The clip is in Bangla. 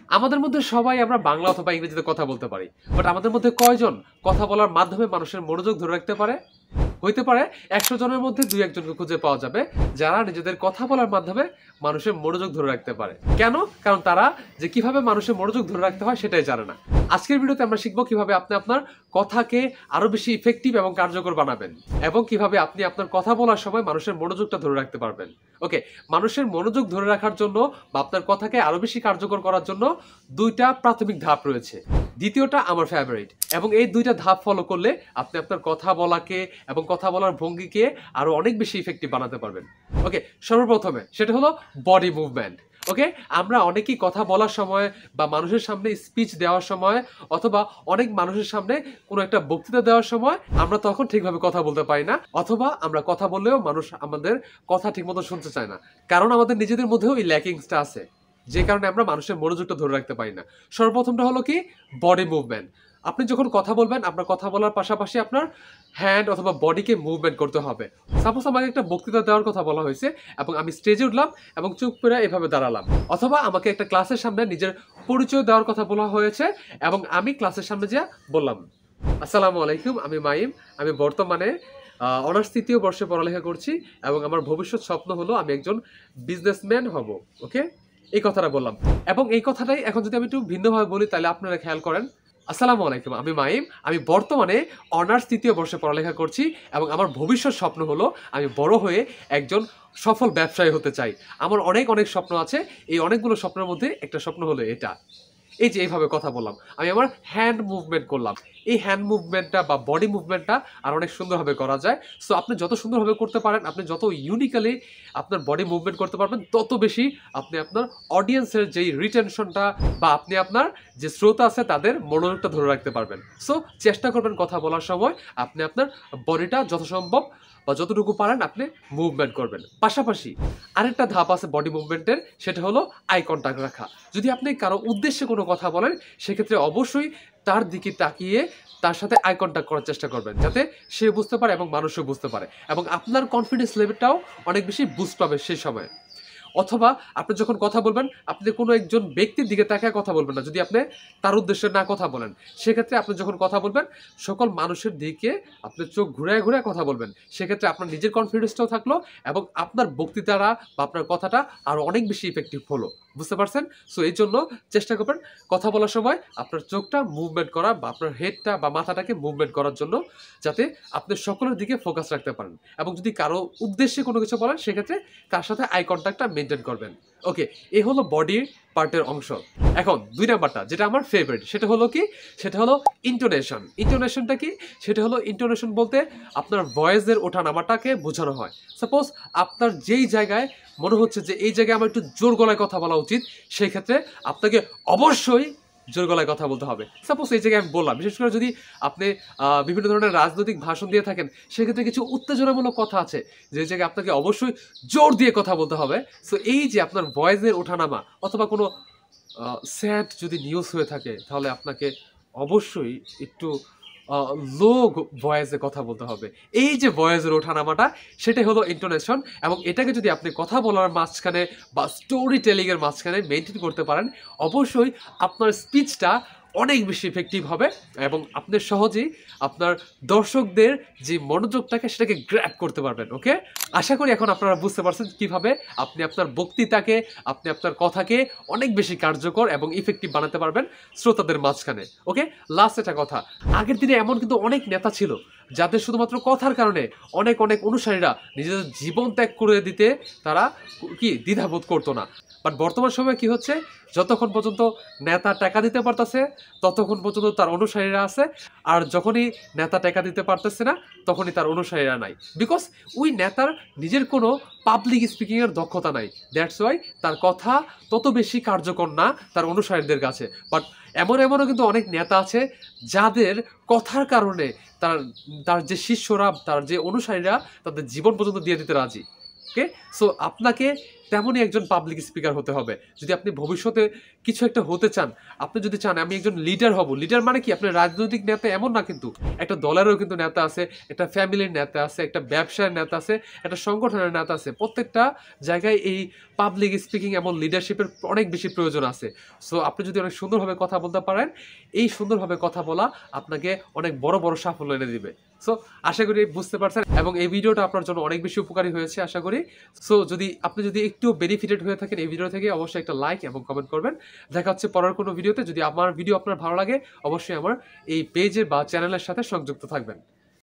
আমাদের মধ্যে সবাই আমরা বাংলা অথবা ইংরেজিতে কথা বলতে পারি, বাট আমাদের মধ্যে কয়জন কথা বলার মাধ্যমে মানুষের মনোযোগ ধরে রাখতে পারে? হইতে পারে 100 জনের মধ্যে 2-1 জনকে খুঁজে পাওয়া যাবে যারা নিজেদের কথা বলার মাধ্যমে মানুষের মনোযোগ ধরে রাখতে পারে। কেন? কারণ তারা যে কিভাবে মানুষের মনোযোগ ধরে রাখতে হয় সেটাই জানে না। আজকের ভিডিওতে আমরা শিখবো কিভাবে আপনি আপনার কথাকে আরো বেশি ইফেক্টিভ এবং কার্যকর বানাবেন, এবং কিভাবে আপনি আপনার কথা বলার সময় মানুষের মনোযোগটা ধরে রাখতে পারবেন। ওকে, মানুষের মনোযোগ ধরে রাখার জন্য বা আপনার কথাকে আরো বেশি কার্যকর করার জন্য 2টা প্রাথমিক ধাপ রয়েছে। দ্বিতীয়টা আমার ফেভারিট, এবং এই 2টা ধাপ ফলো করলে আপনি আপনার কথা বলাকে এবং কথা বলার ভঙ্গিকে আরো অনেক বেশি ইফেক্টিভ বানাতে পারবেন। ওকে, সর্বপ্রথমে সেটা হলো বডি মুভমেন্ট। ওকে, আমরা অনেকেই কথা বলার সময় বা মানুষের সামনে স্পিচ দেওয়ার সময় অথবা অনেক মানুষের সামনে কোনো একটা বক্তৃতা দেওয়ার সময় আমরা তখন ঠিকভাবে কথা বলতে পারি না, অথবা আমরা কথা বললেও মানুষ আমাদের কথা ঠিকমতো শুনতে চায় না, কারণ আমাদের নিজেদের মধ্যেও এই ল্যাকিংসটা আছে, যে কারণে আমরা মানুষের মনোযোগটা ধরে রাখতে পারি না। সর্বপ্রথমটা হলো কি, বডি মুভমেন্ট। আপনি যখন কথা বলবেন, আপনার কথা বলার পাশাপাশি আপনার হ্যান্ড অথবা বডিকে মুভমেন্ট করতে হবে। সাপোজ আমাকে একটা বক্তৃতা দেওয়ার কথা বলা হয়েছে এবং আমি স্টেজে উঠলাম এবং চুপ করে এভাবে দাঁড়ালাম, অথবা আমাকে একটা ক্লাসের সামনে নিজের পরিচয় দেওয়ার কথা বলা হয়েছে এবং আমি ক্লাসের সামনে যা বললাম, আসসালামু আলাইকুম, আমি মাইম, আমি বর্তমানে অনার্স 3য় বর্ষে পড়ালেখা করছি এবং আমার ভবিষ্যৎ স্বপ্ন হলো আমি একজন বিজনেসম্যান হব। ওকে, এই কথাটা বললাম, এবং এই কথাটাই এখন যদি আমি একটু ভিন্নভাবে বলি তাহলে আপনারা খেয়াল করেন, আসসালামু আলাইকুম, আমি মাইম, আমি বর্তমানে অনার্স 3য় বর্ষে পড়ালেখা করছি এবং আমার ভবিষ্যৎ স্বপ্ন হলো আমি বড় হয়ে একজন সফল ব্যবসায়ী হতে চাই। আমার অনেক অনেক স্বপ্ন আছে, এই অনেকগুলো স্বপ্নের মধ্যে একটা স্বপ্ন হলো এটা। এই যে এইভাবে কথা বললাম, আমি আমার হ্যান্ড মুভমেন্ট করলাম। এই হ্যান্ড মুভমেন্টটা বা বডি মুভমেন্টটা আর অনেক সুন্দরভাবে করা যায়। সো আপনি যত সুন্দরভাবে করতে পারেন, আপনি যত ইউনিক্যালি আপনার বডি মুভমেন্ট করতে পারবেন, তত বেশি আপনি আপনার অডিয়েন্সের যেই রিটেনশনটা বা আপনি আপনার যে শ্রোতা আছে তাদের মনোযোগটা ধরে রাখতে পারবেন। সো চেষ্টা করবেন কথা বলার সময় আপনি আপনার বডিটা যথাসম্ভব বা যতটুকু পারেন আপনি মুভমেন্ট করবেন। পাশাপাশি আরেকটা ধাপ আছে বডি মুভমেন্টের, সেটা হলো আই কন্টাক্ট রাখা। যদি আপনি কারো উদ্দেশ্যে কোনো কথা বলেন, সেক্ষেত্রে অবশ্যই তার দিকে তাকিয়ে তার সাথে আই কন্টাক্ট করার চেষ্টা করবেন, যাতে সে বুঝতে পারে এবং মানুষও বুঝতে পারে, এবং আপনার কনফিডেন্স লেভেলটাও অনেক বেশি বুস্ট পাবে সেই সময়। অথবা আপনি যখন কথা বলবেন, আপনি কোনো একজন ব্যক্তির দিকে তাকিয়ে কথা বলবেন না, যদি আপনি তার উদ্দেশ্যে না কথা বলেন। সেক্ষেত্রে আপনি যখন কথা বলবেন, সকল মানুষের দিকে আপনি চোখ ঘুরায় ঘুরায় কথা বলবেন। সেক্ষেত্রে আপনার নিজের কনফিডেন্সটাও থাকলো এবং আপনার বক্তৃতাটা বা আপনার কথাটা আরও অনেক বেশি ইফেক্টিভ হলো। বুঝতে পারছেন? সো এই জন্য চেষ্টা করবেন কথা বলার সময় আপনার চোখটা মুভমেন্ট করা বা আপনার হেডটা বা মাথাটাকে মুভমেন্ট করার জন্য, যাতে আপনি সকলের দিকে ফোকাস রাখতে পারেন। এবং যদি কারো উদ্দেশ্যে কোনো কিছু বলেন, সেক্ষেত্রে তার সাথে আই কন্ট্যাক্টটা মেনটেন করবেন। ওকে, এ হলো বডি পার্টের অংশ। এখন 2 নাম্বারটা যেটা আমার ফেভারিট, সেটা হলো কি, সেটা হলো ইন্টোনেশন। ইন্টোনেশনটা কি? সেটা হলো, ইন্টোনেশন বলতে আপনার ভয়েসের ওঠানামাটাকে বোঝানো হয়। সাপোজ আপনার যেই জায়গায় মনে হচ্ছে যে এই জায়গায় আমার একটু জোর গলায় কথা বলা উচিত, সেই ক্ষেত্রে আপনাকে অবশ্যই জোর গলায় কথা বলতে হবে। সাপোজ এই জায়গায় আমি বললাম, বিশেষ করে যদি আপনি বিভিন্ন ধরনের রাজনৈতিক ভাষণ দিয়ে থাকেন, সেক্ষেত্রে কিছু উত্তেজনামূলক কথা আছে যে জায়গায় আপনাকে অবশ্যই জোর দিয়ে কথা বলতে হবে। সো এই যে আপনার ভয়েসের ওঠানামা, অথবা কোনো স্যাড যদি নিউজ হয়ে থাকে, তাহলে আপনাকে অবশ্যই একটু লো ভয়েসে কথা বলতে হবে। এই যে ভয়েসের ওঠানামাটা, সেটাই হলো ইন্টোনেশন, এবং এটাকে যদি আপনি কথা বলার মাঝখানে বা স্টোরি টেলিংয়ের মাঝখানে মেনটেন করতে পারেন, অবশ্যই আপনার স্পিচটা অনেক বেশি ইফেক্টিভ হবে এবং আপনি সহজেই আপনার দর্শকদের যে মনোযোগটাকে সেটাকে গ্র্যাব করতে পারবেন। ওকে, আশা করি এখন আপনারা বুঝতে পারছেন কিভাবে আপনি আপনার বক্তৃতাকে, আপনি আপনার কথাকে অনেক বেশি কার্যকর এবং ইফেক্টিভ বানাতে পারবেন শ্রোতাদের মাঝখানে। ওকে, লাস্ট একটা কথা, আগের দিনে এমন কিন্তু অনেক নেতা ছিল যাদের শুধুমাত্র কথার কারণে অনেক অনেক অনুসারীরা নিজেদের জীবন ত্যাগ করে দিতে তারা কি দ্বিধাবোধ করতো না। বাট বর্তমান সময়ে কি হচ্ছে, যতক্ষণ পর্যন্ত নেতা টাকা দিতে পারতেছে ততক্ষণ পর্যন্ত তার অনুসারীরা আছে, আর যখনই নেতা টাকা দিতে পারতেছে না তখনই তার অনুসারীরা নাই। বিকজ ওই নেতার নিজের কোনো পাবলিক স্পিকিংয়ের দক্ষতা নাই, দ্যাটস ওয়াই তার কথা তত বেশি কার্যকর না তার অনুসারীদের কাছে। বাট এমনও কিন্তু অনেক নেতা আছে যাদের কথার কারণে তার যে শিষ্যরা, তার যে অনুসারীরা তাদের জীবন পর্যন্ত দিয়ে দিতে রাজি। ওকে, সো আপনাকে তেমনই একজন পাবলিক স্পিকার হতে হবে। যদি আপনি ভবিষ্যতে কিছু একটা হতে চান, আপনি যদি চান আমি একজন লিডার হব, লিডার মানে কি আপনি রাজনৈতিক নেতা এমন না, কিন্তু একটা দলেরও কিন্তু নেতা আছে, একটা ফ্যামিলির নেতা আছে, একটা ব্যবসায়ের নেতা আছে, একটা সংগঠনের নেতা আছে। প্রত্যেকটা জায়গায় এই পাবলিক স্পিকিং এবং লিডারশিপের অনেক বেশি প্রয়োজন আছে। সো আপনি যদি অনেক সুন্দরভাবে কথা বলতে পারেন, এই সুন্দরভাবে কথা বলা আপনাকে অনেক বড় বড় সাফল্য এনে দিবে। সো আশা করি বুঝতে পারছেন এবং এই ভিডিওটা আপনার জন্য অনেক বেশি উপকারী হয়েছে আশা করি। সো আপনি যদি একটু বেনিফিটেড হয়ে থাকেন এই ভিডিও থেকে, অবশ্যই একটা লাইক এবং কমেন্ট করবেন। দেখা হচ্ছে পরের কোনো ভিডিওতে। যদি আমার ভিডিও আপনার ভালো লাগে, অবশ্যই আমার এই পেজে বা চ্যানেলের সাথে সংযুক্ত থাকবেন।